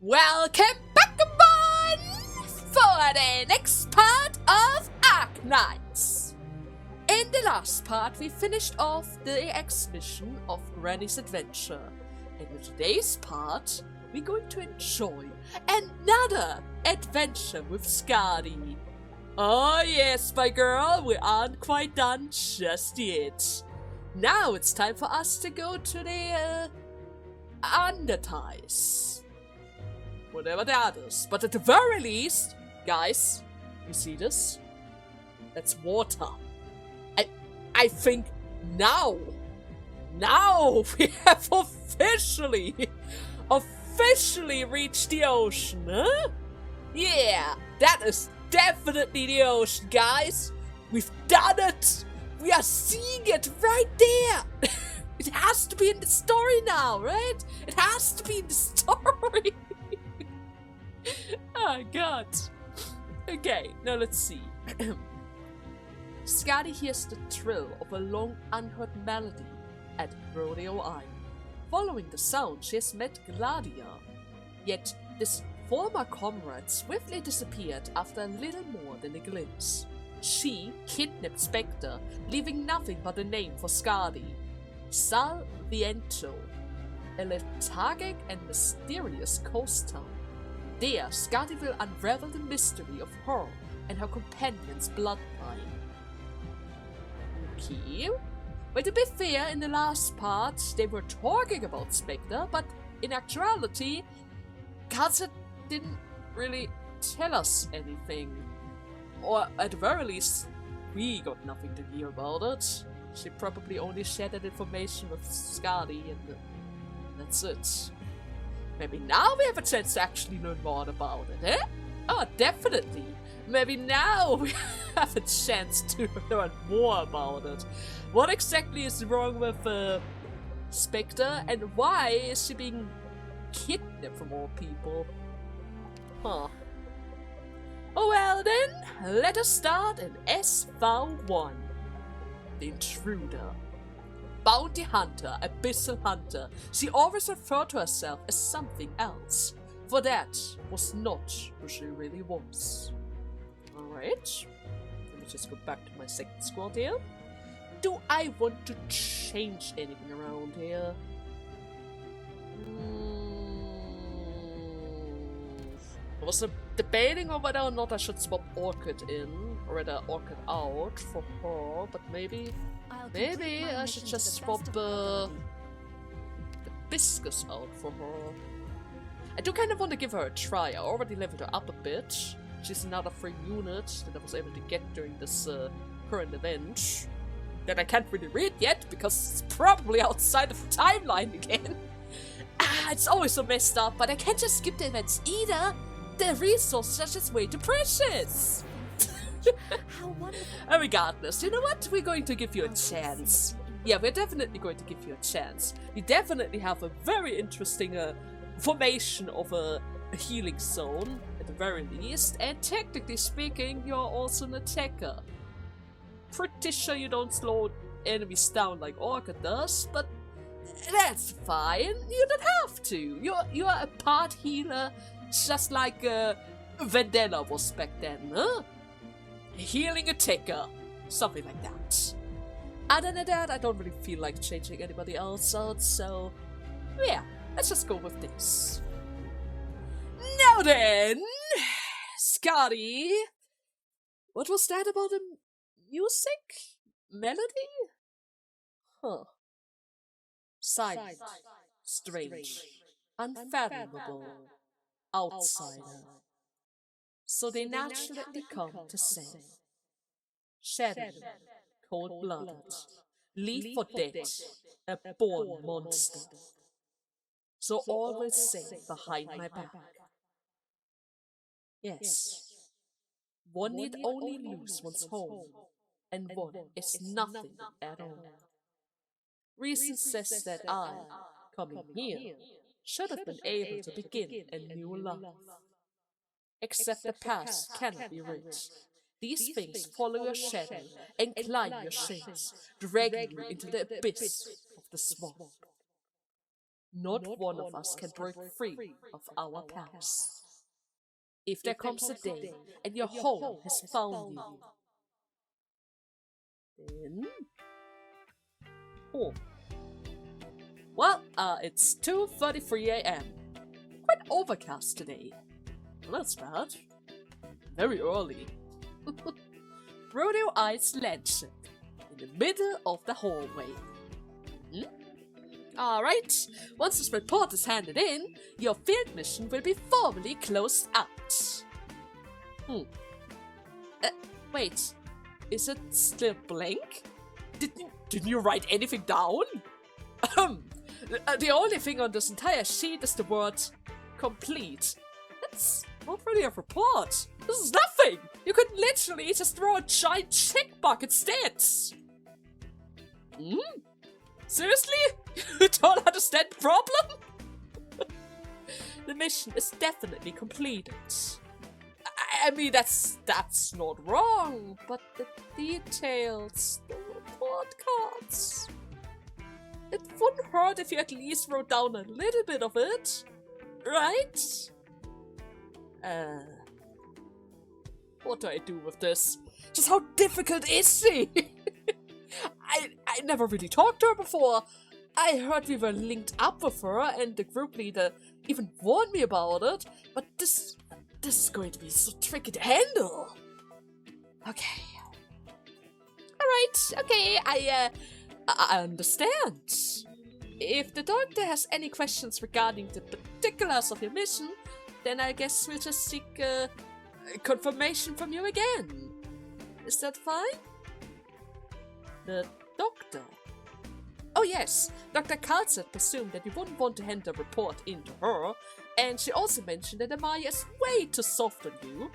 Welcome back everyone for the next part of Arknights. In the last part, we finished off the exhibition of Granny's adventure. And in today's part, we're going to enjoy another adventure with Skadi. Oh yes, my girl, we aren't quite done just yet. Now it's time for us to go to the Underties. Whatever that is. But at the very least, guys, you see this? That's water. I think now we have officially reached the ocean, huh? Yeah, that is definitely the ocean, guys. We've done it. We are seeing it right there. It has to be in the story now, right? It has to be in the story. Oh god. Okay, now let's see. Skadi hears the trill of a long unheard melody at Rodeo Eye. Following the sound, she has met Gladia. Yet this former comrade swiftly disappeared after a little more than a glimpse. She kidnapped Spectar, leaving nothing but a name for Skadi. Sal Viento, a lethargic and mysterious coast town. There, Skadi will unravel the mystery of her and her companion's bloodline. Okay. Well, to be fair, in the last part, they were talking about Spectar, but in actuality, Katza didn't really tell us anything. Or at the very least, we got nothing to hear about it. She probably only shared that information with Skadi, and that's it. Maybe now we have a chance to actually learn more about it, eh? Oh, definitely. Maybe now we have a chance to learn more about it. What exactly is wrong with Spectar, and why is she being kidnapped from all people? Huh. Oh well then, let us start in SV1. The Intruder. Bounty Hunter, Abyssal Hunter. She always referred to herself as something else, for that was not who she really was. Alright, let me just go back to my second squad here. Do I want to change anything around here? I was debating on whether or not I should swap Orchid in, or rather Orchid out for her, but maybe I should just swap the Hibiscus out for her. I do kind of want to give her a try. I already leveled her up a bit. She's another free unit that I was able to get during this current event. That I can't really read yet, because it's probably outside of the timeline again. It's always so messed up, but I can't just skip the events either. The resources are just way too precious. How wonderful. Regardless, you know what? We're going to give you a chance. Yeah, we're definitely going to give you a chance. We definitely have a very interesting formation of a healing zone, at the very least. And technically speaking, you're also an attacker. Pretty sure you don't slow enemies down like Orchid does, but that's fine. You don't have to. You're a part healer, just like Vendela was back then, huh? Healing attacker. Something like that. Other than that, I don't really feel like changing anybody else out, so yeah, let's just go with this. Now then, Skadi. What was that about the music? Melody? Huh. Silent, strange, unfathomable, outsider. So they naturally come to say, shadowy, cold-blooded, leave for dead, a born monster. So always say behind my back. Yes, one need only lose one's home, and one is nothing at all. Reason says that I, coming here, should have been able to begin a new life. Except the past cannot be reached. These things follow your shadow and climb your shades, dragging you into the abyss of the swamp. Not one of us can break free of our past. If there comes a day and your home has found you, then... Oh. Well, it's 2:33 a.m. Quite overcast today. Well, that's bad. Very early. Rodeo Eyes Landship, in the middle of the hallway. Alright, once this report is handed in, your field mission will be formally closed out. Wait, is it still blank? Didn't you write anything down? The only thing on this entire sheet is the word complete. That's not really a report. This is nothing! You could literally just throw a giant checkmark instead. Seriously? You don't understand the problem? The mission is definitely completed. I mean, that's not wrong, but the details, the report cards... It wouldn't hurt if you at least wrote down a little bit of it, right? What do I do with this? Just how difficult is she? I never really talked to her before. I heard we were linked up with her and the group leader even warned me about it, but this is going to be so tricky to handle. Okay. Alright, okay, I understand. If the doctor has any questions regarding the particulars of your mission, then I guess we'll just seek confirmation from you again. Is that fine? The doctor. Oh yes, Dr. Carlson presumed that you wouldn't want to hand the report in to her, and she also mentioned that Amaya is way too soft on you,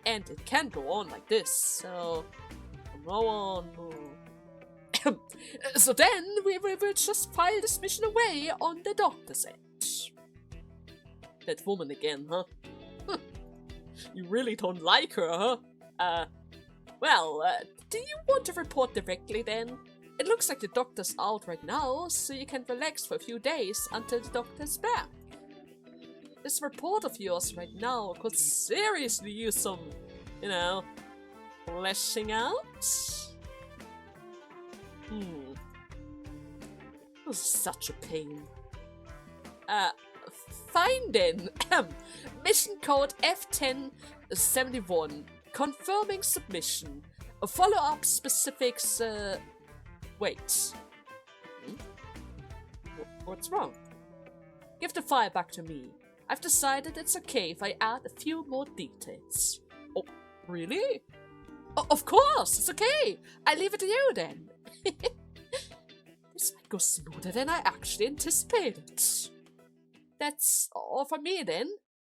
and it can't go on like this, so from now on... So then, we will just file this mission away on the doctor's end. That woman again, huh? You really don't like her, huh? Do you want to report directly then? It looks like the doctor's out right now, so you can relax for a few days until the doctor's back. This report of yours right now could seriously use some, fleshing out? This is such a pain. Fine then. Mission code F1071. Confirming submission. Follow-up specifics, wait. What's wrong? Give the file back to me. I've decided it's okay if I add a few more details. Oh, really? Oh, of course, it's okay. I leave it to you then. This might go smoother than I actually anticipated. That's all for me then.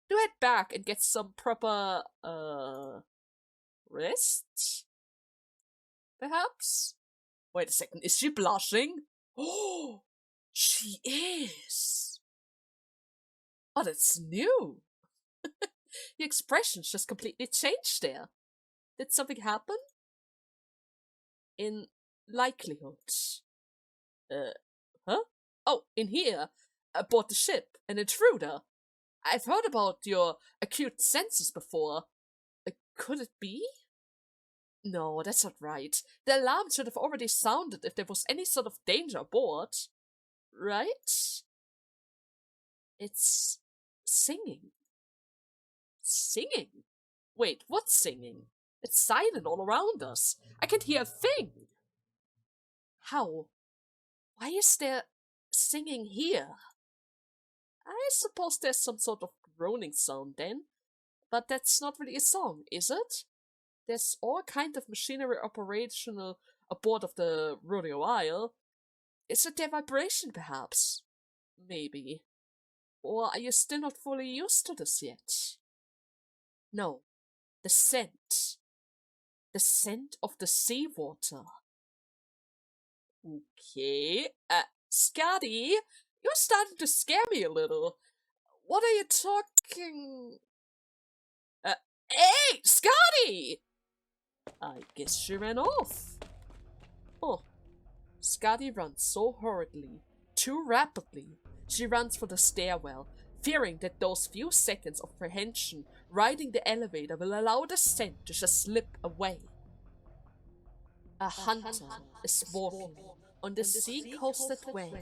Do head back and get some proper, rest? Perhaps? Wait a second, is she blushing? Oh, she is. Oh, that's new. The expressions just completely changed there. Did something happen? In likelihood. Huh? Oh, in here, aboard the ship, an intruder. I've heard about your acute senses before. Could it be? No, that's not right. The alarm should have already sounded if there was any sort of danger aboard. Right? It's singing. Singing? Wait, what's singing? It's silent all around us. I can't hear a thing. How? Why is there singing here? I suppose there's some sort of groaning sound then. But that's not really a song, is it? There's all kind of machinery operational aboard of the Rodeo Isle. Is it their vibration, perhaps? Maybe. Or are you still not fully used to this yet? No. The scent. The scent of the seawater. Okay. Scotty, you're starting to scare me a little. What are you talking... Hey, Scotty! I guess she ran off. Oh. Scotty runs so hurriedly too rapidly. She runs for the stairwell, fearing that those few seconds of apprehension riding the elevator will allow the scent to just slip away. A hunter is walking on the sea-coasted way.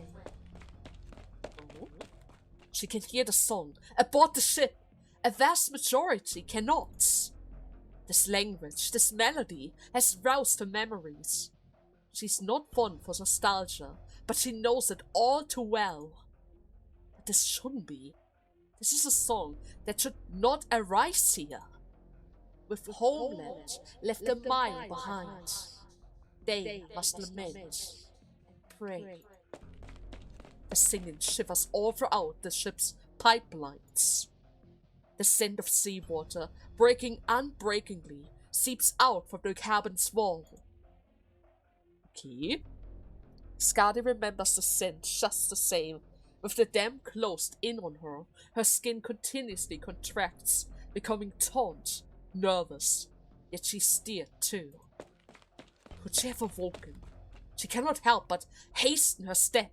She can hear the song aboard the ship. A vast majority cannot. This language, this melody, has roused her memories. She's not fond for nostalgia, but she knows it all too well. But this shouldn't be. This is a song that should not arise here. With homeland left a mile behind, they must lament and pray. The singing shivers all throughout the ship's pipelines. The scent of seawater, breaking unbreakingly, seeps out from the cabin's wall. Okay. Skadi remembers the scent just the same. With the dam closed in on her, her skin continuously contracts, becoming taut, nervous, yet she steered too. Could she have awoken? She cannot help but hasten her step.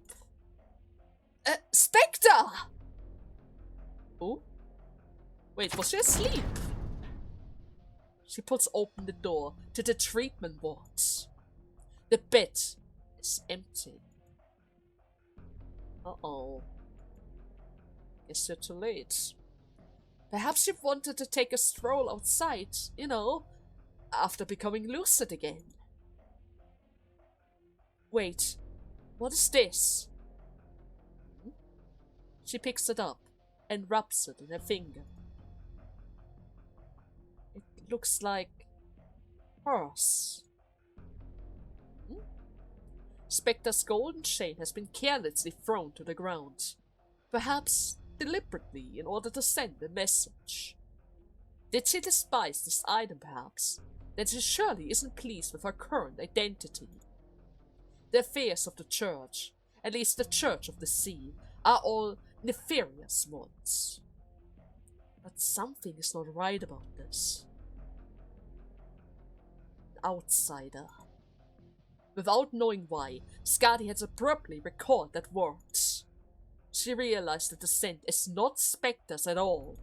Spectar! Oh? Wait, was she asleep? She pulls open the door to the treatment wards. The bed is empty. Uh-oh. Guess you're too late. Perhaps she wanted to take a stroll outside, you know, after becoming lucid again. Wait, what is this? She picks it up and rubs it in her finger. It looks like hers. Spectar's golden chain has been carelessly thrown to the ground, perhaps deliberately in order to send a message. Did she despise this item, perhaps? Then she surely isn't pleased with her current identity. The affairs of the church, at least the Church of the Sea, are all nefarious ones. But something is not right about this. An outsider. Without knowing why, Skadi had abruptly recalled that word. She realized that the scent is not Spectar's at all.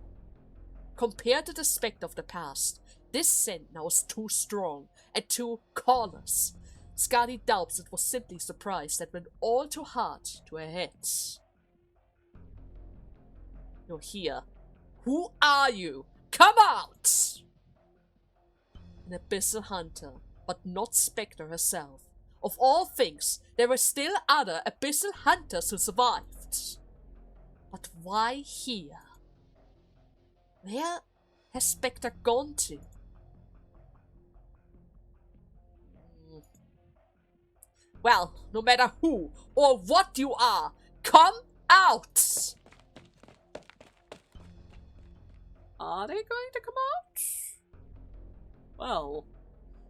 Compared to the Spectar of the past, this scent now is too strong and too callous. Skadi doubts it was simply surprise that went all too hard to her head. You're here. Who are you? Come out! An Abyssal Hunter, but not Spectar herself. Of all things, there were still other Abyssal Hunters who survived. But why here? Where has Spectar gone to? Well, no matter who or what you are, come out! Are they going to come out? Well,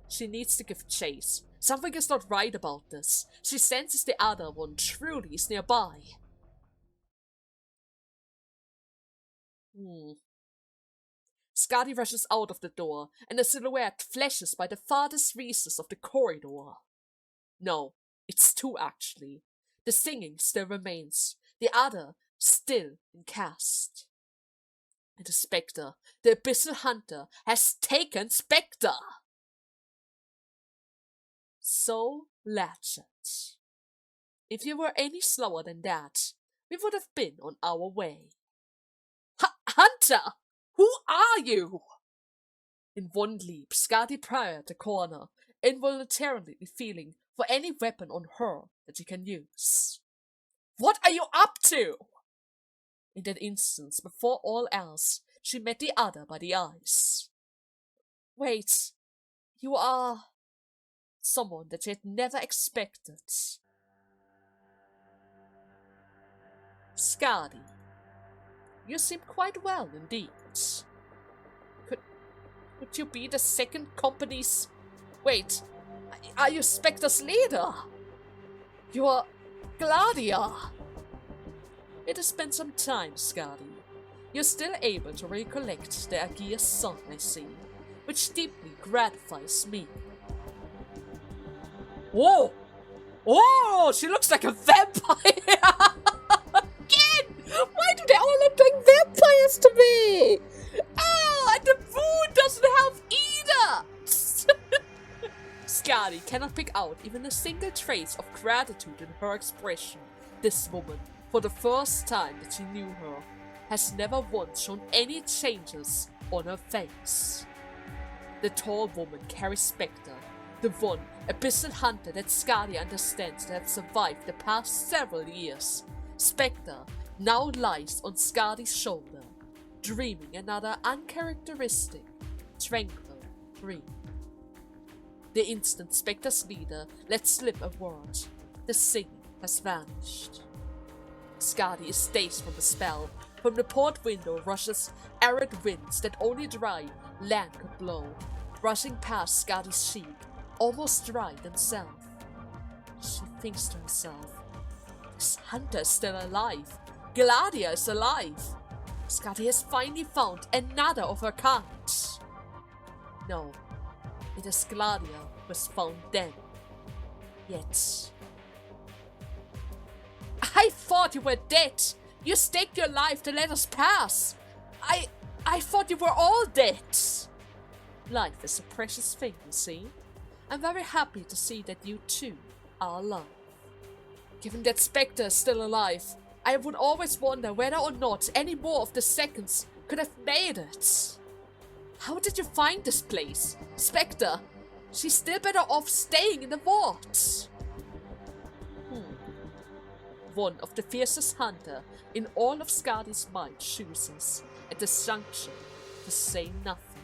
she needs to give chase. Something is not right about this. She senses the other one truly is nearby. Skadi rushes out of the door, and a silhouette flashes by the farthest recess of the corridor. No, it's two actually. The singing still remains, the other still in cast. And the Spectar, the Abyssal Hunter, has taken Spectar! So legend. If you were any slower than that, we would have been on our way. Hunter! Who are you? In one leap, Skadi priored the corner, involuntarily feeling for any weapon on her that she can use. What are you up to? In that instant, before all else, she met the other by the eyes. Wait, you are someone that she had never expected. Skadi, you seem quite well indeed. Could you be the second company's... Wait, are you Spectar's leader? You are Gladia. It has been some time, Skadi. You're still able to recollect the Aegir's song, I see, which deeply gratifies me. Whoa! Oh, she looks like a vampire! They all look like vampires to me! Oh, and the moon doesn't have either! Skadi cannot pick out even a single trace of gratitude in her expression. This woman, for the first time that she knew her, has never once shown any changes on her face. The tall woman carries Spectar, the one Abyssal Hunter that Skadi understands to have survived the past several years. Spectar now lies on Skadi's shoulder, dreaming another uncharacteristic, tranquil dream. The instant Spectar's leader lets slip a word, the singing has vanished. Skadi is dazed from the spell. From the port window rushes arid winds that only dry land could blow, rushing past Skadi's cheek, almost dry themselves. She thinks to herself, this hunter is still alive. Gladia is alive. Skadi has finally found another of her kind. No, it is Gladia who has found them. Yet... I thought you were dead! You staked your life to let us pass! I thought you were all dead! Life is a precious thing, you see. I'm very happy to see that you too are alive. Given that Spectar is still alive, I would always wonder whether or not any more of the seconds could have made it. How did you find this place? Spectar, she's still better off staying in the vault. One of the fiercest hunter in all of Skadi's mind chooses, at this juncture, to say nothing.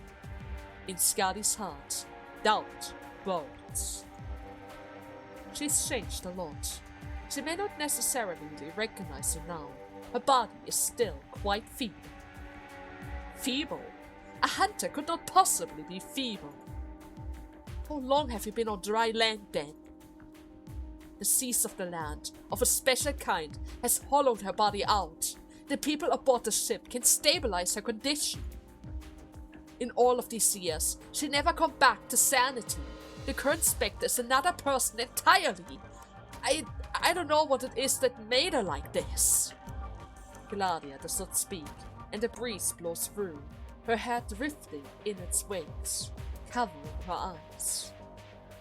In Skadi's heart, doubt burns. She's changed a lot. She may not necessarily recognize you now. Her body is still quite feeble. Feeble? A hunter could not possibly be feeble. How long have you been on dry land then? The seas of the land, of a special kind, has hollowed her body out. The people aboard the ship can stabilize her condition. In all of these years, she never come back to sanity. The current Spectar is another person entirely. I don't know what it is that made her like this. Gladia does not speak, and the breeze blows through, her head drifting in its wings, covering her eyes.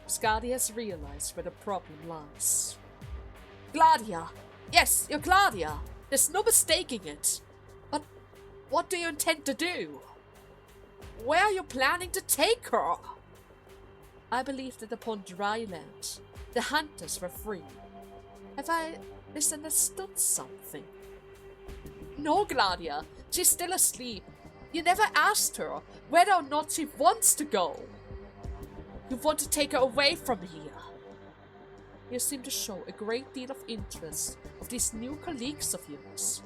Skadi has realized where the problem lies. Gladia! Yes, you're Gladia! There's no mistaking it. But what do you intend to do? Where are you planning to take her? I believe that upon dry land, the hunters were free. Have I misunderstood something? No, Gladia. She's still asleep. You never asked her whether or not she wants to go. You want to take her away from here. You seem to show a great deal of interest of these new colleagues of yours.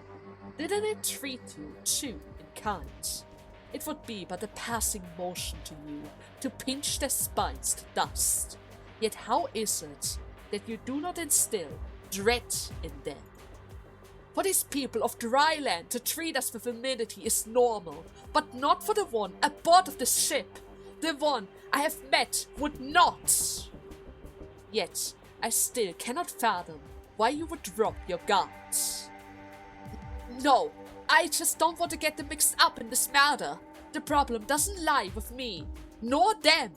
Didn't it treat you too in kind? It would be but a passing motion to you to pinch their spines to dust. Yet how is it that you do not instill dread in them? For these people of dry land to treat us with amenity is normal, but not for the one aboard of the ship. The one I have met would not. Yet, I still cannot fathom why you would drop your guards. No, I just don't want to get them mixed up in this matter. The problem doesn't lie with me, nor them.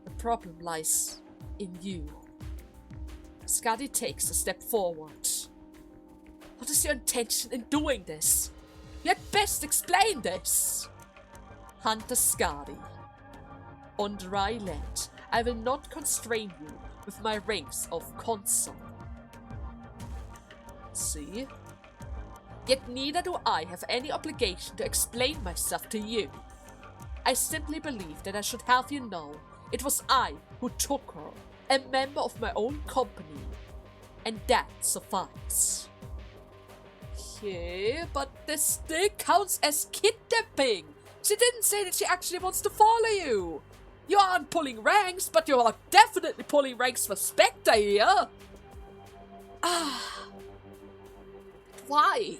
The problem lies in you. Skadi takes a step forward. What is your intention in doing this? You had best explain this. Hunter Skadi. On dry land, I will not constrain you with my ranks of consul. See? Yet neither do I have any obligation to explain myself to you. I simply believe that I should have you know it was I who took her, a member of my own company, and that suffices. Okay, but this still counts as kidnapping. She didn't say that she actually wants to follow you. You aren't pulling ranks, but you are definitely pulling ranks for Spectar here. Why?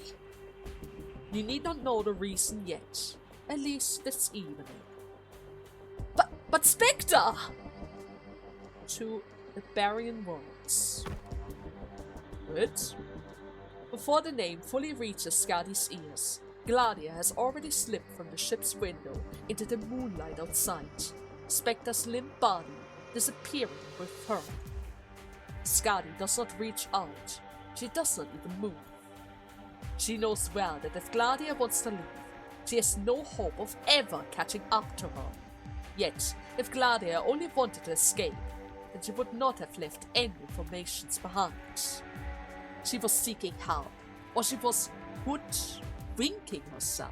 You need not know the reason yet, at least this evening. But Spectar! To the Barbarian words. What? Before the name fully reaches Skadi's ears, Gladia has already slipped from the ship's window into the moonlight outside, Spectar's limp body disappearing with her. Skadi does not reach out. She does not even move. She knows well that if Gladia wants to leave, she has no hope of ever catching up to her. Yet, if Gladia only wanted to escape, then she would not have left any informations behind. She was seeking help, or she was hoodwinking herself.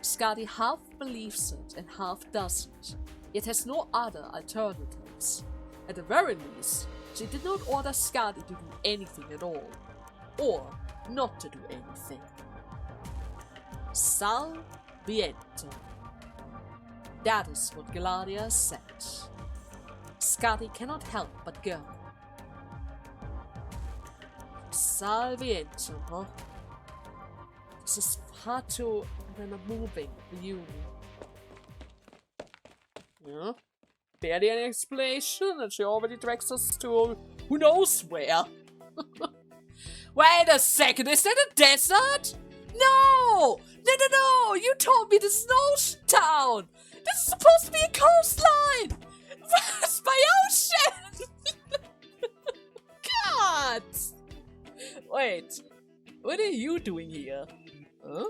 Skadi half believes it and half doesn't, yet has no other alternatives. At the very least, she did not order Skadi to do anything at all, or not to do anything. Sal viento. That is what Gladia said. Skadi cannot help but go. Sal viento, huh? This is far too moving for you. Yeah? Barely any explanation, and she already drags us to who knows where. Wait a second, is that a desert? No! No! You told me this is an ocean town! This is supposed to be a coastline! Where's my ocean? God! Wait, what are you doing here? Huh?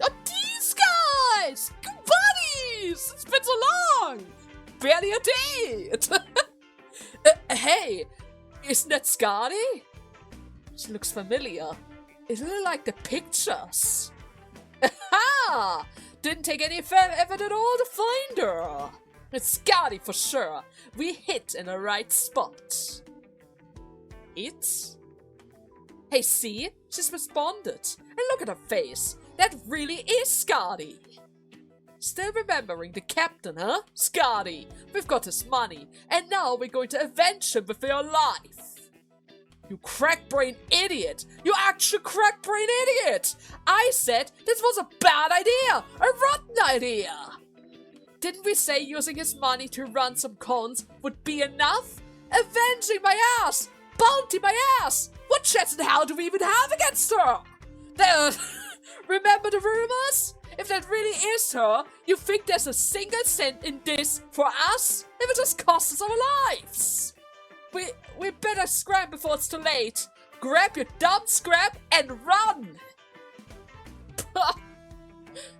Oh, these guys! Good buddies! It's been so long! Barely a date! Hey, isn't that Skadi? She looks familiar. It looked like the pictures. Aha! Didn't take any effort at all to find her. It's Skadi for sure. We hit in the right spot. It? Hey, see? She's responded. And look at her face. That really is Skadi. Still remembering the captain, huh? Skadi, we've got his money, and now we're going to avenge him with your life. You crack-brain idiot! You actual crack-brain idiot! I said this was a bad idea! A rotten idea! Didn't we say using his money to run some cons would be enough? Avenging my ass! Bounty my ass! What chance in hell do we even have against her? Remember the rumors? If that really is her, you think there's a single cent in this for us? It would just cost us our lives! We better scram before it's too late. Grab your dumb scrap and run!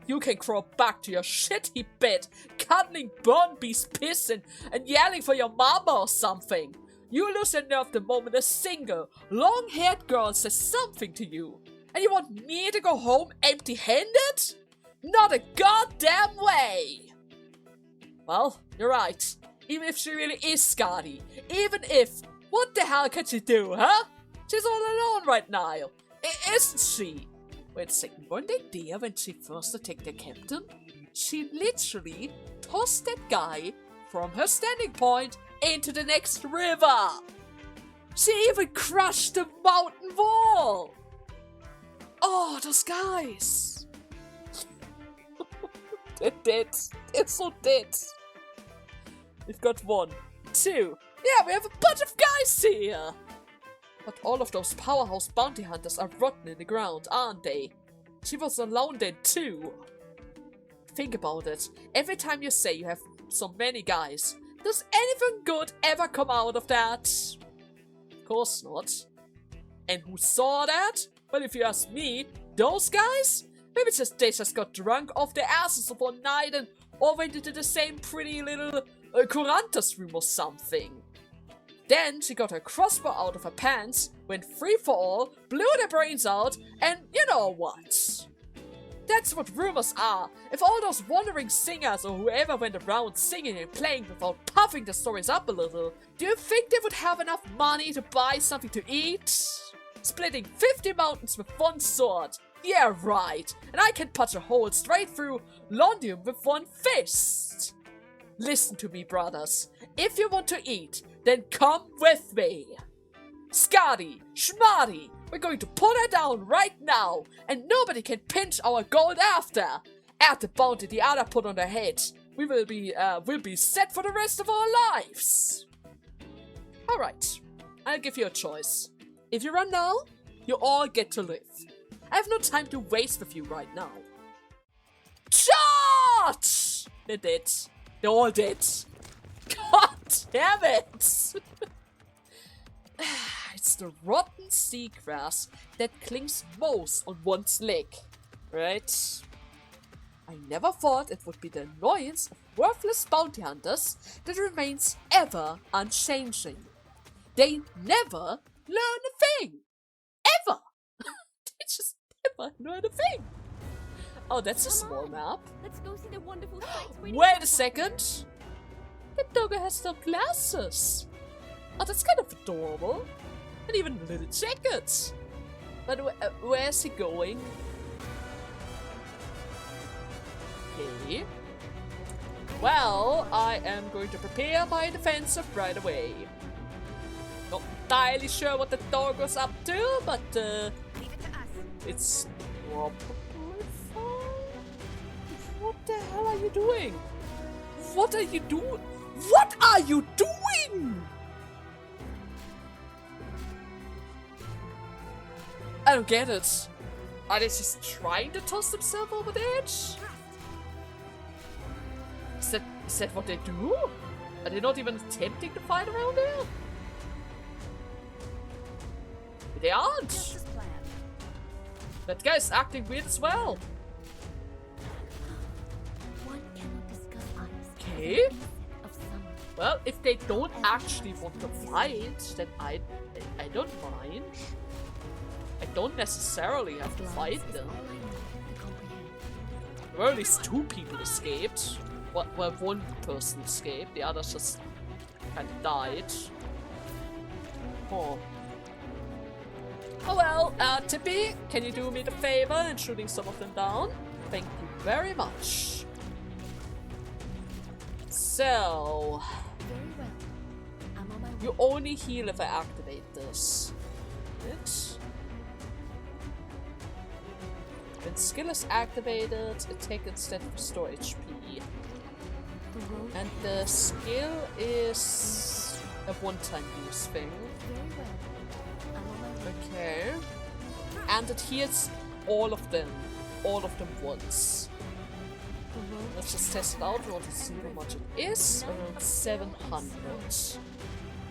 You can crawl back to your shitty bed, cuddling Burnby's piss and yelling for your mama or something. You lose your nerve the moment a single, long-haired girl says something to you. And you want me to go home empty-handed? Not a goddamn way! Well, you're right. Even if she really is Skadi. Even if, what the hell can she do, huh? She's all alone right now. Isn't she? Wait a second, weren't they there when she first attacked the captain? She literally tossed that guy from her standing point into the next river. She even crushed the mountain wall. Oh, those guys. They're dead. They're so dead. We've got 1, 2. Yeah, we have a bunch of guys here. But all of those powerhouse bounty hunters are rotten in the ground, aren't they? She was alone then too. Think about it. Every time you say you have so many guys, does anything good ever come out of that? Of course not. And who saw that? Well, if you ask me, those guys? Maybe they just got drunk off their asses one night and all went into the same pretty little Corantas room or something. Then she got her crossbow out of her pants, went free for all, blew their brains out, and you know what? That's what rumors are. If all those wandering singers or whoever went around singing and playing without puffing the stories up a little, do you think they would have enough money to buy something to eat? Splitting 50 mountains with one sword. Yeah, right. And I can punch a hole straight through London with one fist. Listen to me, brothers. If you want to eat, then come with me. Skadi, Schmadi, we're going to put her down right now, and nobody can pinch our gold after. Add the bounty the other put on her head. We will be set for the rest of our lives. Alright, I'll give you a choice. If you run now, You all get to live. I have no time to waste with you right now. Charge! They're dead. They're all dead. God damn it! It's the rotten seagrass that clings most on one's leg, right? I never thought it would be the annoyance of worthless bounty hunters that remains ever unchanging. They never learn a thing! Ever! They just never learn a thing! Oh, that's a small map. Let's go see the wonderful sights. Wait a second! That doggo has some glasses! Oh, that's kind of adorable. And even a little jacket! But where's he going? Okay. Well, I am going to prepare my defensive right away. Not entirely sure what the doggo's up to, but Leave it to us. it's probably fine. What the hell are you doing? What are you doing? What are you doing? I don't get it. Are they just trying to toss themselves over the edge? Is that what they do? Are they not even attempting to fight around there? They aren't. Just as planned. That guy's acting weird as well. One cannot discuss ice. Okay. Of summer. Well, if they don't actually want to fight, then I don't mind. I don't necessarily have to fight them. All I need to comprehend. Well, at least 2 people escaped. Well, 1 person escaped, the others just kind of died. Oh. Oh well, Tippy, can you do me the favor in shooting some of them down? Thank you very much. So... Very well. I'm on my way. You only heal if I activate this. It. When skill is activated, attack instead restore HP. And the skill is a one-time use thing. Very well. I'm on my way. Okay. And it heals all of them once. Let's just test it out. We want to see how much it is. Around 700.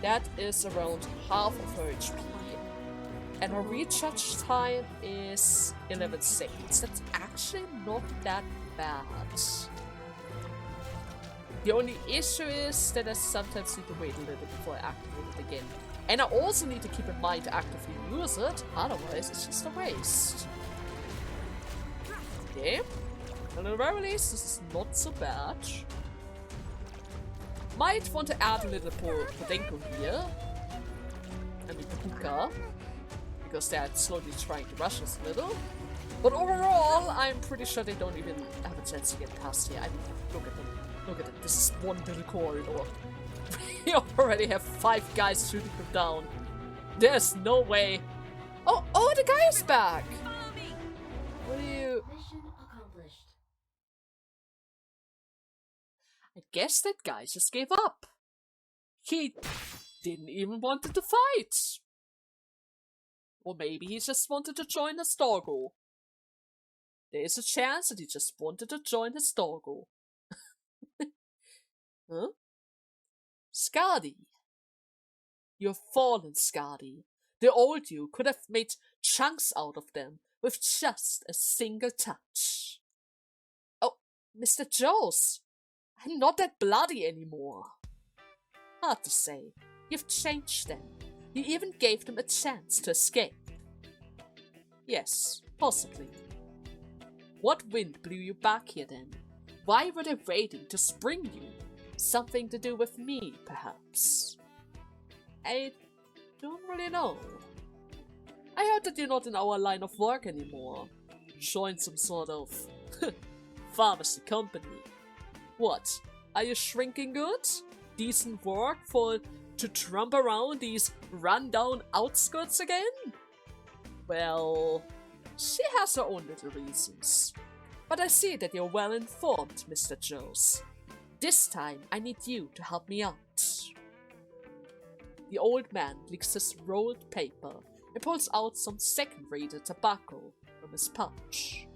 That is around half of her HP. And her recharge time is 11 seconds. That's actually not that bad. The only issue is that I sometimes need to wait a little bit before I activate it again. And I also need to keep in mind to actively use it, otherwise it's just a waste. Okay. And at the very least, this is not so bad. Might want to add a little Podenko here. I mean Papuka. Because they're slowly trying to rush us a little. But overall, I'm pretty sure they don't even have a chance to get past here. I mean, look at them. Look at it. This is one little corridor. We already have 5 guys shooting them down. There's no way. Oh, the guy is back. What are you? Mission accomplished. I guess that guy just gave up. He didn't even want to fight. Or maybe he just wanted to join his doggo. There's a chance that he just wanted to join his doggo. Huh? Skadi. You've fallen, Skadi. The old you could have made chunks out of them with just a single touch. Oh, Mr. Joes, I'm not that bloody anymore. Hard to say. You've changed them. You even gave them a chance to escape. Yes, possibly. What wind blew you back here then? Why were they waiting to spring you? Something to do with me, perhaps? I don't really know. I heard that you're not in our line of work anymore. Joined some sort of pharmacy company. What? Are you shrinking good? Decent work to trump around these rundown outskirts again? Well, she has her own little reasons. But I see that you're well informed, Mr. Joes. This time, I need you to help me out. The old man licks his rolled paper He pulls out some second-rated tobacco from his pouch.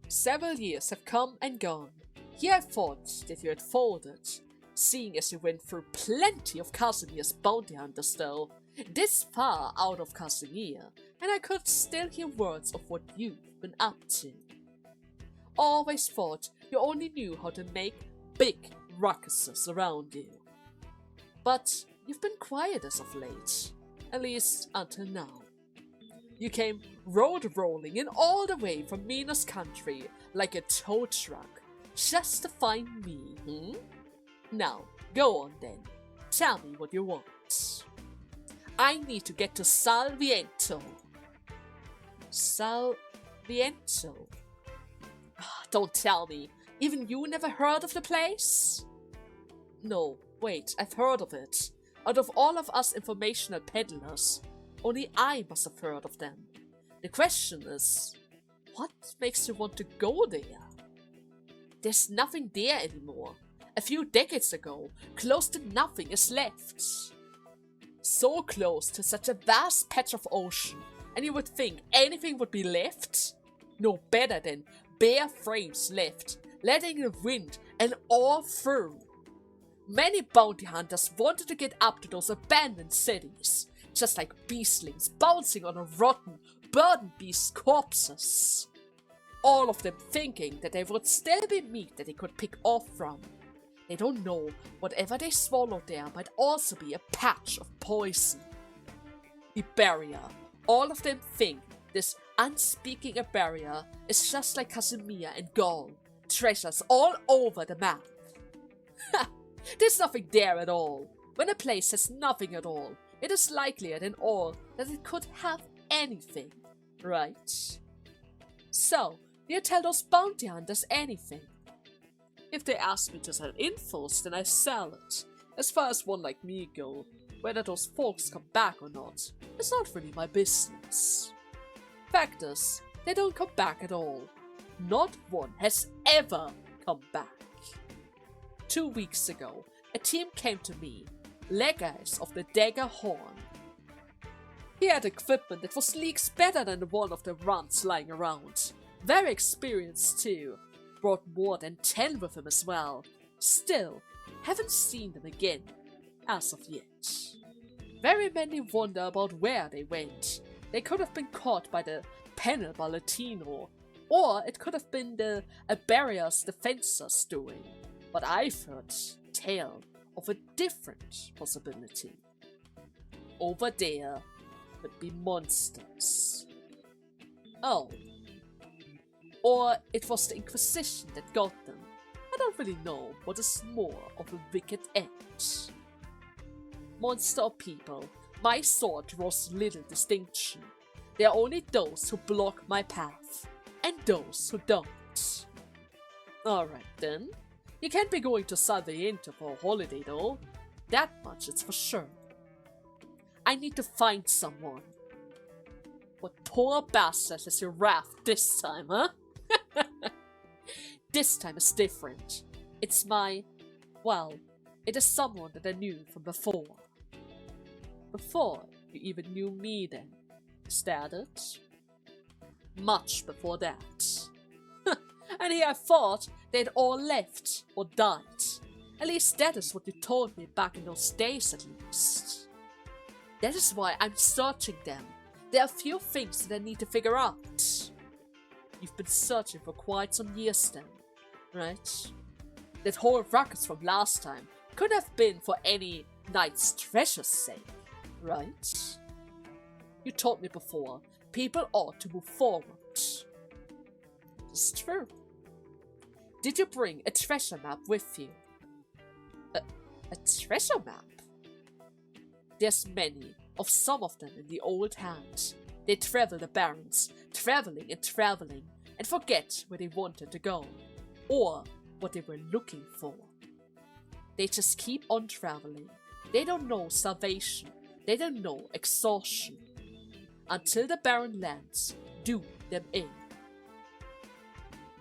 Several years have come and gone. Here I thought that you had folded, seeing as you went through plenty of Casimir's bounty hunters though, this far out of Casimir, and I could still hear words of what you've been up to. Always thought you only knew how to make big ruckuses around you. But you've been quiet as of late, at least until now. You came road-rolling in all the way from Minos country like a tow truck, just to find me, Now, go on then. Tell me what you want. I need to get to Salviento. Salviento? Don't tell me. Even you never heard of the place? No, wait, I've heard of it. Out of all of us informational peddlers, only I must have heard of them. The question is, what makes you want to go there? There's nothing there anymore. A few decades ago, close to nothing is left. So close to such a vast patch of ocean, and you would think anything would be left? No better than bare frames left, letting the wind and all through. Many bounty hunters wanted to get up to those abandoned cities, just like beastlings bouncing on a rotten, burdened beast's corpses. All of them thinking that there would still be meat that they could pick off from. They don't know whatever they swallowed there might also be a patch of poison. Iberia. All of them think this unspeaking Iberia is just like Casimir and Gaul. Treasures all over the map. Ha! There's nothing there at all. When a place has nothing at all, it is likelier than all that it could have anything, right? So, do you tell those bounty hunters anything? If they ask me to sell infos, then I sell it. As far as one like me go, whether those folks come back or not, it's not really my business. Fact is, they don't come back at all. Not one has ever come back. 2 weeks ago, a team came to me, Leggeis of the Dagger Horn. He had equipment that was leagues better than the one of the runs lying around. Very experienced too. Brought more than 10 with him as well. Still, haven't seen them again, as of yet. Very many wonder about where they went. They could have been caught by the Penal Ballatino, or it could have been the Iberia's defenders doing. But I've heard tale of a different possibility. Over there would be monsters. Oh. Or it was the Inquisition that got them. I don't really know what is more of a wicked end. Monster or people, my sword draws little distinction. There are only those who block my path, and those who don't. Alright then. You can't be going to Salviento for a holiday though. That much it's for sure. I need to find someone. What poor bastard is your wrath this time, huh? This time is different. It's it is someone that I knew from before. Before you even knew me then. Is that it? Much before that. And here I thought they'd all left or died. At least that is what you told me back in those days at least. That is why I'm searching them. There are a few things that I need to figure out. You've been searching for quite some years then, right? That whole ruckus from last time could have been for any knight's treasure's sake, right? You told me before, people ought to move forward. It's true. Did you bring a treasure map with you? A treasure map? There's many of some of them in the old hand. They travel the barrens, traveling and forget where they wanted to go, or what they were looking for. They just keep on traveling. They don't know salvation. They don't know exhaustion. Until the barren lands do them in.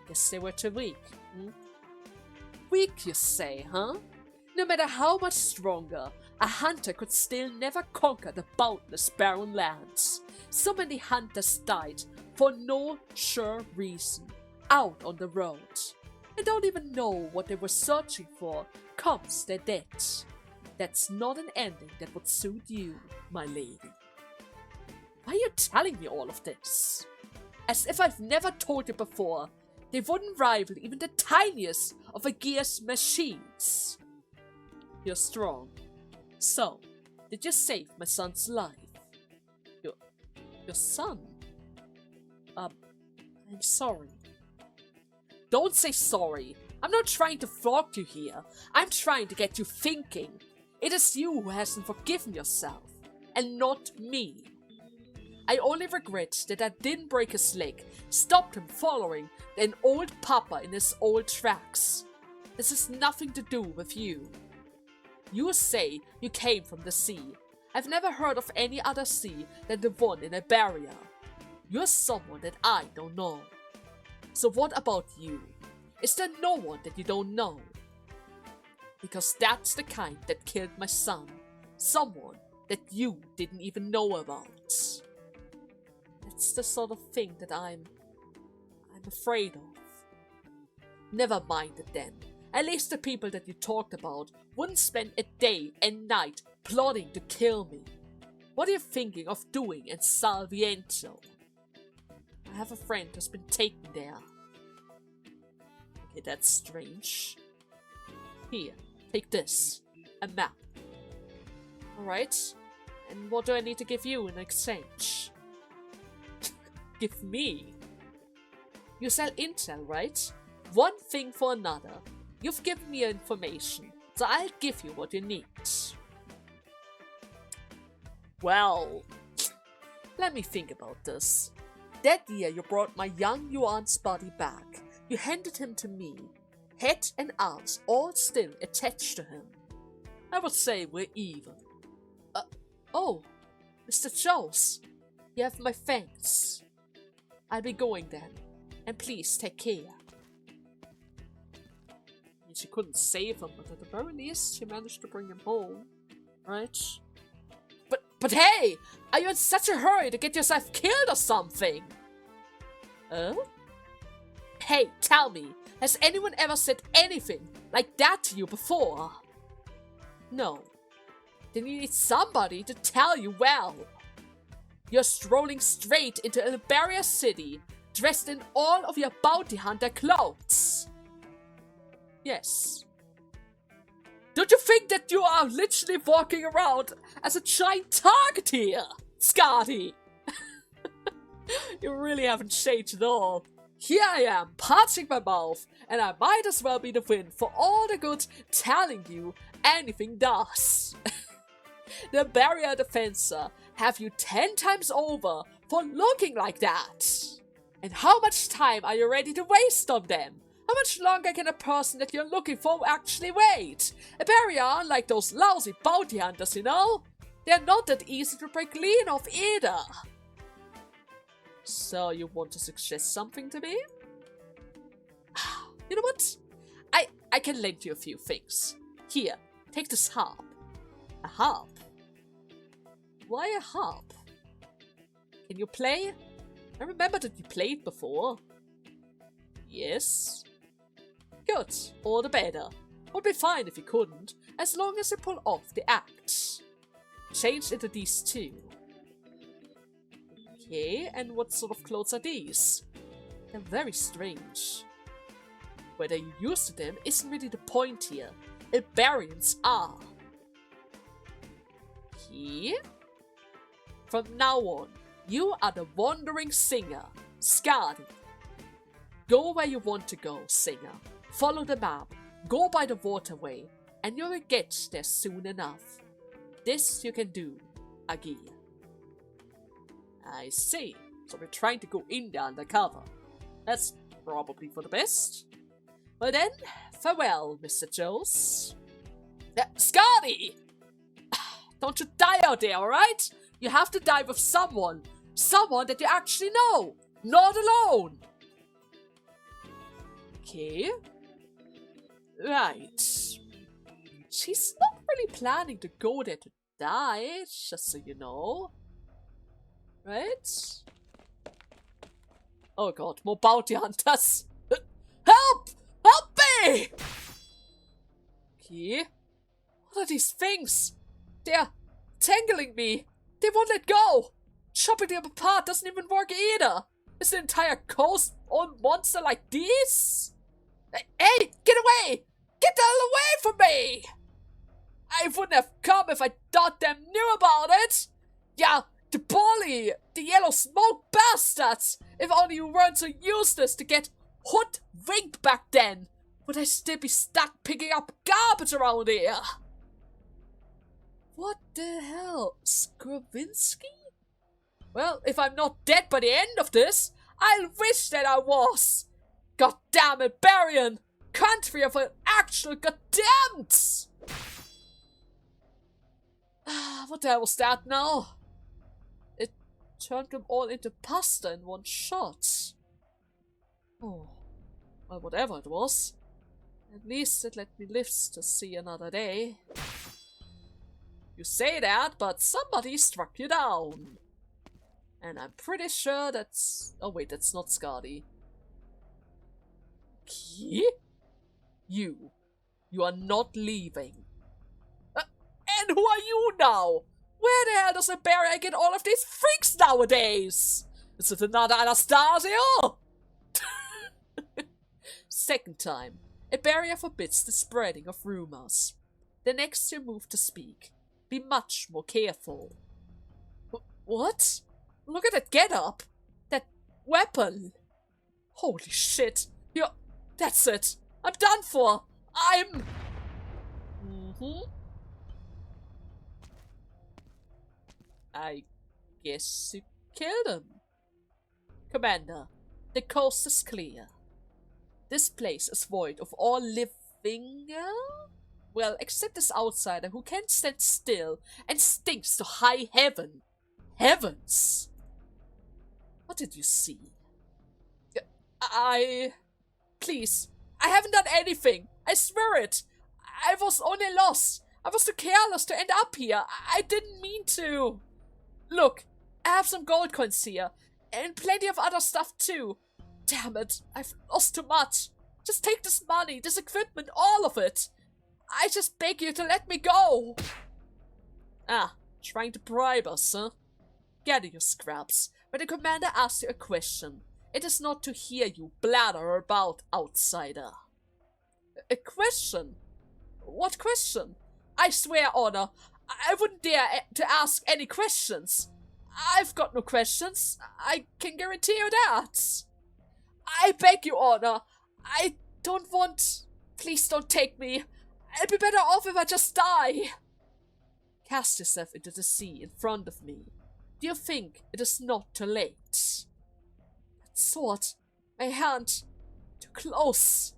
Guess they were too weak, Weak, you say, huh? No matter how much stronger, A hunter could still never conquer the boundless barren lands. So many hunters died for no sure reason, out on the road. They don't even know what they were searching for comes their death. That's not an ending that would suit you, my lady. Why are you telling me all of this? As if I've never told you before, they wouldn't rival even the tiniest of a gear's machines. You're strong. So, did you save my son's life? Your son? I'm sorry. Don't say sorry. I'm not trying to flog you here. I'm trying to get you thinking. It is you who hasn't forgiven yourself, and not me. I only regret that I didn't break his leg, stopped him following an old papa in his old tracks. This has nothing to do with you. You say you came from the sea. I've never heard of any other sea than the one in Iberia. You're someone that I don't know. So what about you? Is there no one that you don't know? Because that's the kind that killed my son. Someone that you didn't even know about. That's the sort of thing that I'm afraid of. Never mind it then. At least the people that you talked about wouldn't spend a day and night plotting to kill me. What are you thinking of doing in Salviento? I have a friend who's been taken there. Okay, that's strange. Here, take this. A map. Alright. And what do I need to give you in exchange? Give me? You sell intel, right? One thing for another. You've given me information, so I'll give you what you need. Well, let me think about this. That year you brought my young Yuan's body back. You handed him to me. Head and arms all still attached to him. I would say we're even. Oh, Mr. Jones, you have my thanks. I'll be going then, and please take care. She couldn't save him, but at the very least, she managed to bring him home, right? But hey, are you in such a hurry to get yourself killed or something? Hey, tell me, has anyone ever said anything like that to you before? No. Then you need somebody to tell you well. You're strolling straight into Iberia City, dressed in all of your bounty hunter clothes. Yes. Don't you think that you are literally walking around as a giant target here, Scotty? You really haven't changed at all. Here I am, parching my mouth, and I might as well be the wind for all the good telling you anything does. The barrier defenser have you 10 times over for looking like that. And how much time are you ready to waste on them? How much longer can a person that you're looking for actually wait? A barrier, unlike those lousy bounty hunters, you know? They're not that easy to break clean of either. So you want to suggest something to me? You know what? I can lend you a few things. Here, take this harp. A harp? Why a harp? Can you play? I remember that you played before. Yes. Good, all the better. Would be fine if you couldn't, as long as you pull off the act. Change into these two. Okay, and what sort of clothes are these? They're very strange. Whether you used to them isn't really the point here. Iberians are. Okay. From now on, you are the wandering singer, Skadi. Go where you want to go, singer. Follow the map, go by the waterway, and you will get there soon enough. This you can do, Agia. I see. So we're trying to go in there undercover. That's probably for the best. Well then, farewell, Mr. Jones. Scotty! Don't you die out there, alright? You have to die with someone. Someone that you actually know. Not alone. Okay. Right. She's not really planning to go there to die, just so you know. Right? Oh god, more bounty hunters! Help! Help me! Okay. What are these things? They're tangling me. They won't let go. Chopping them apart doesn't even work either. Is the entire coast on monster like this? Hey, get away! Get the hell away from me! I wouldn't have come if I thought them knew about it. Yeah, the bully, the yellow smoke bastards. If only you weren't so useless to get hoodwinked back then. Would I still be stuck picking up garbage around here? What the hell? Skravinsky? Well, if I'm not dead by the end of this, I'll wish that I was. God damn it, Barian! Country of an actual goddamned! What the hell was that now? It turned them all into pasta in one shot. Oh, well, whatever it was. At least it let me live to see another day. You say that, but somebody struck you down. And I'm pretty sure that's... Oh wait, that's not Scotty. Okay? You are not leaving. And who are you now? Where the hell does a barrier get all of these freaks nowadays? Is it another Anastasia? Second time. A barrier forbids the spreading of rumors. The next you move to speak. Be much more careful. What? Look at that get-up. That weapon. Holy shit. That's it. I'm done for. I'm... I guess you killed him. Commander, the coast is clear. This place is void of all living... Well, except this outsider who can't stand still and stinks to high heaven. Heavens! What did you see? Please, I haven't done anything. I swear it. I was only lost. I was too careless to end up here. I didn't mean to. Look, I have some gold coins here. And plenty of other stuff too. Damn it, I've lost too much. Just take this money, this equipment, all of it. I just beg you to let me go. Ah, trying to bribe us, huh? Gather your scraps. When the commander asks you a question, it is not to hear you blather about, outsider. A question? What question? I swear, Honor, I wouldn't dare to ask any questions. I've got no questions. I can guarantee you that. I beg you, Honor. I don't want... Please don't take me. I'd be better off if I just die. Cast yourself into the sea in front of me. Do you think it is not too late? That sword. My hand. Too close.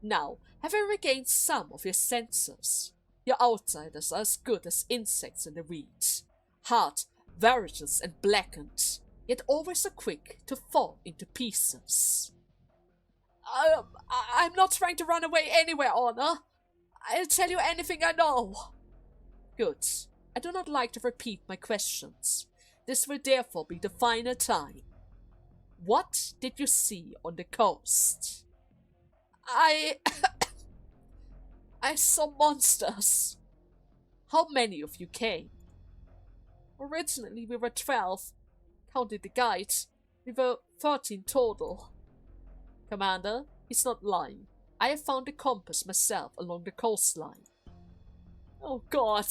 Now, having regained some of your senses, your outsiders are as good as insects in the weeds. Hard, varicose and blackened, yet always so quick to fall into pieces. I'm not trying to run away anywhere, Honor. I'll tell you anything I know. Good. I do not like to repeat my questions. This will therefore be the final time. What did you see on the coast? I saw monsters. How many of you came? Originally we were 12, counting the guide. We were 13 total. Commander, he's not lying. I have found the compass myself along the coastline. Oh god.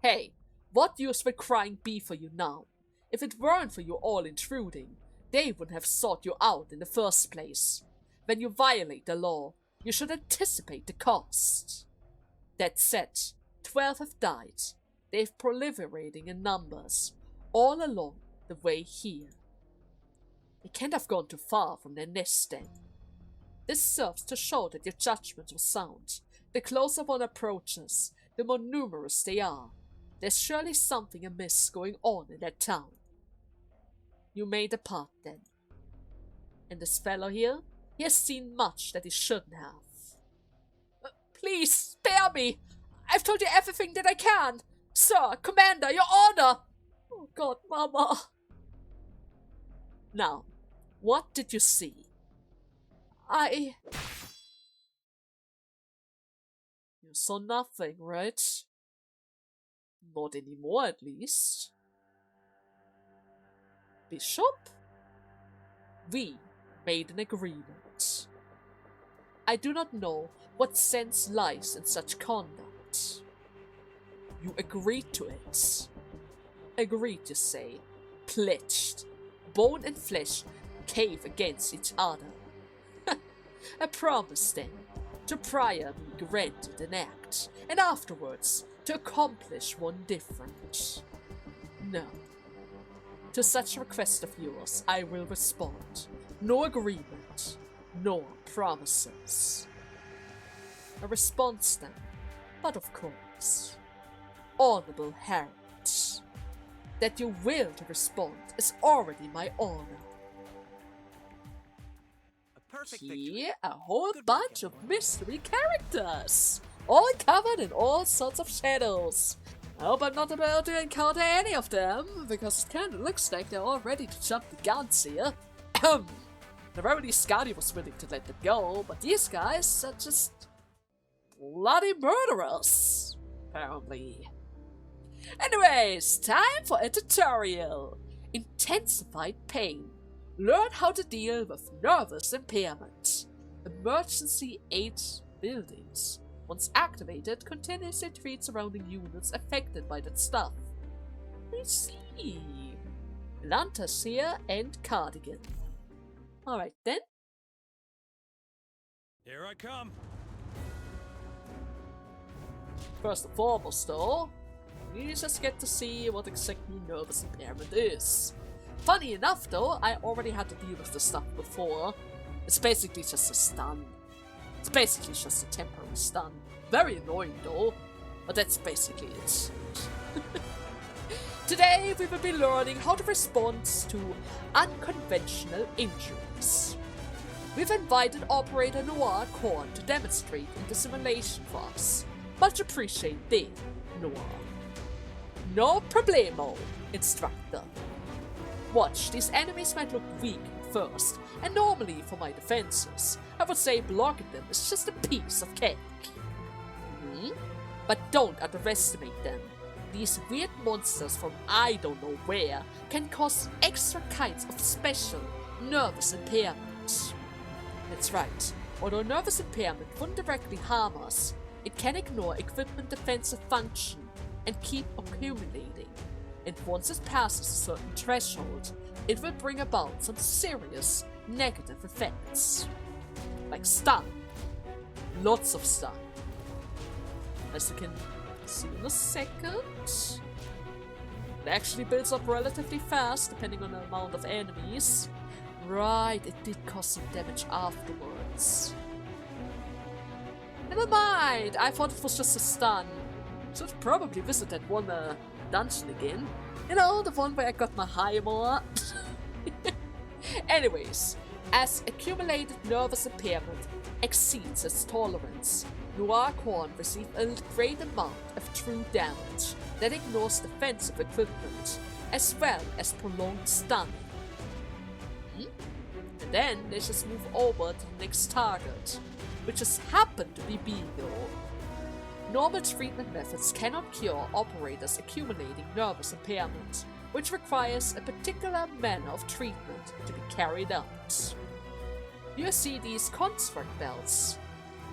Hey, what use would crying be for you now? If it weren't for you all intruding, they wouldn't have sought you out in the first place. When you violate the law, you should anticipate the cost. That said, 12 have died. They've proliferating in numbers, all along the way here. They can't have gone too far from their nest then. This serves to show that your judgment was sound. The closer one approaches, the more numerous they are. There's surely something amiss going on in that town. You may depart then. And this fellow here? He has seen much that he shouldn't have. Please, spare me! I've told you everything that I can! Sir, Commander, your honor! Oh god, Mama! Now, what did you see? You saw nothing, right? Not anymore, at least. Bishop? We made an agreement. I do not know what sense lies in such conduct. You agreed to it. Agreed, you say. Pledged. Bone and flesh cave against each other. A promise, then, to prior be granted an act, and afterwards to accomplish one different. No. To such a request of yours, I will respond. No agreement, nor promises. A response, then, but of course. Honorable Harold. That you will to respond is already my honor. Here, a whole bunch of mystery characters, all covered in all sorts of shadows. I hope I'm not about to encounter any of them, because it kinda looks like they're all ready to jump the guns here. Apparently Scotty was willing to let them go, but these guys are just bloody murderers, apparently. Anyways, time for a tutorial. Intensified pain. Learn how to deal with nervous impairment. Emergency aid buildings. Once activated, continuously treat surrounding units affected by that stuff. I see. Lantasia and Cardigan. Alright then. Here I come. First and foremost though, we just get to see what exactly nervous impairment is. Funny enough though, I already had to deal with this stuff before. It's basically just a stun. It's basically just a temporary stun. Very annoying though, but that's basically it. Today we will be learning how to respond to unconventional injuries. We've invited Operator Noir Korn to demonstrate in the simulation for us. Much appreciated, Noir. No problemo, instructor. Watch, these enemies might look weak at first, and normally for my defenses, I would say blocking them is just a piece of cake. But don't underestimate them. These weird monsters from I don't know where can cause extra kinds of special nervous impairment. That's right, although nervous impairment won't directly harm us, it can ignore equipment defensive function and keep accumulating. And once it passes a certain threshold, it will bring about some serious negative effects. Like stun. Lots of stun. As you can see in a second. It actually builds up relatively fast, depending on the amount of enemies. Right, it did cause some damage afterwards. Never mind, I thought it was just a stun. Should probably visit that one dungeon again. You know, the one where I got my high more. Anyways, as accumulated nervous impairment exceeds its tolerance, Noir Korn receives a great amount of true damage that ignores defensive equipment, as well as prolonged stunning. And then they just move over to the next target, which just happened to be Beagle. Normal treatment methods cannot cure operators accumulating nervous impairment, which requires a particular manner of treatment to be carried out. You see these construct belts.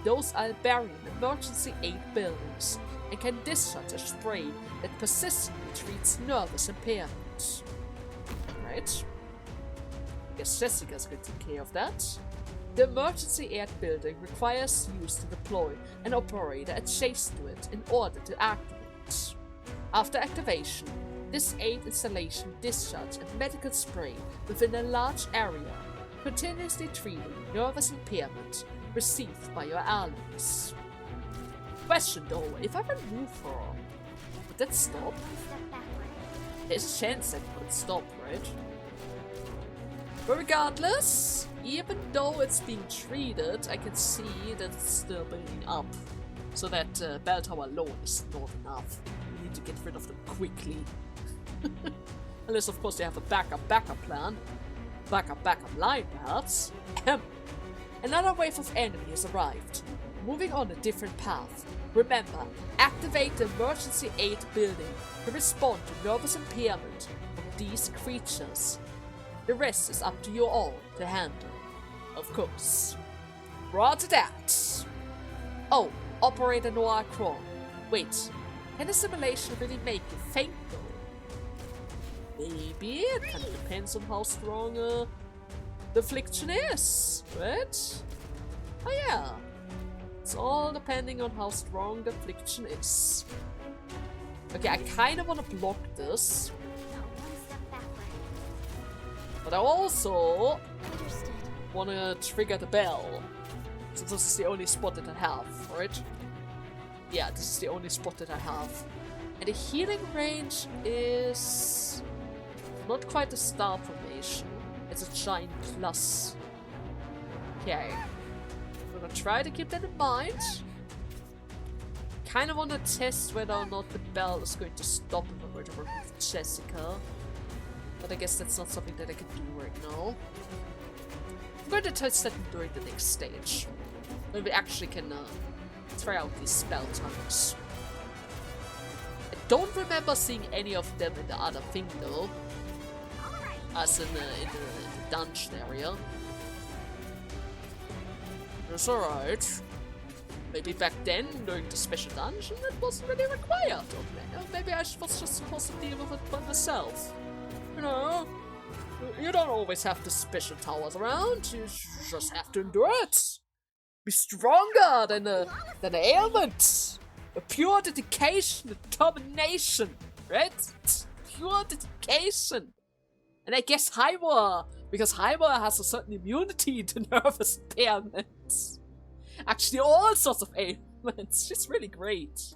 Those are Albarian emergency aid buildings and can discharge a spray that persistently treats nervous impairment. Right? I guess Jessica's going to take care of that. The emergency aid building requires use to deploy an operator adjacent to it in order to activate. After activation, this aid installation discharges a medical spray within a large area, continuously treating nervous impairment received by your allies. Question though, if I remove her, would that stop? There's a chance that it could stop, right? But regardless, even though it's being treated, I can see that it's still building up. So that bell tower alone is not enough. We need to get rid of them quickly. Unless of course they have a backup plan. Backup line perhaps. Another wave of enemy has arrived. Moving on a different path. Remember, activate the emergency aid building to respond to nervous impairment from these creatures. The rest is up to you all to handle. Of course. Roger that! Oh, Operator Noir Crawl. Wait, can a simulation really make you faint though? Maybe, it kind of depends on how strong the affliction is, right? Oh yeah. It's all depending on how strong the affliction is. Okay, I kind of want to block this. But I also want to trigger the bell. So this is the only spot that I have, right? Yeah, this is the only spot that I have. And the healing range is not quite a star formation. It's a giant plus. Okay. I'm gonna try to keep that in mind. Kind of want to test whether or not the bell is going to stop if I were to remove Jessica. But I guess that's not something that I can do right now. I'm going to test that during the next stage. When we actually can try out these spell timers. I don't remember seeing any of them in the other thing though. As in the dungeon area. That's alright. Maybe back then, during the special dungeon, it wasn't really required. Or maybe I was just supposed to deal with it by myself. You know, you don't always have the special towers around. You just have to endure it. Be stronger than an ailment. A pure dedication, determination, right? Pure dedication. And I guess Hybor, because Hybor has a certain immunity to nervous impairments. Actually, all sorts of ailments. She's really great.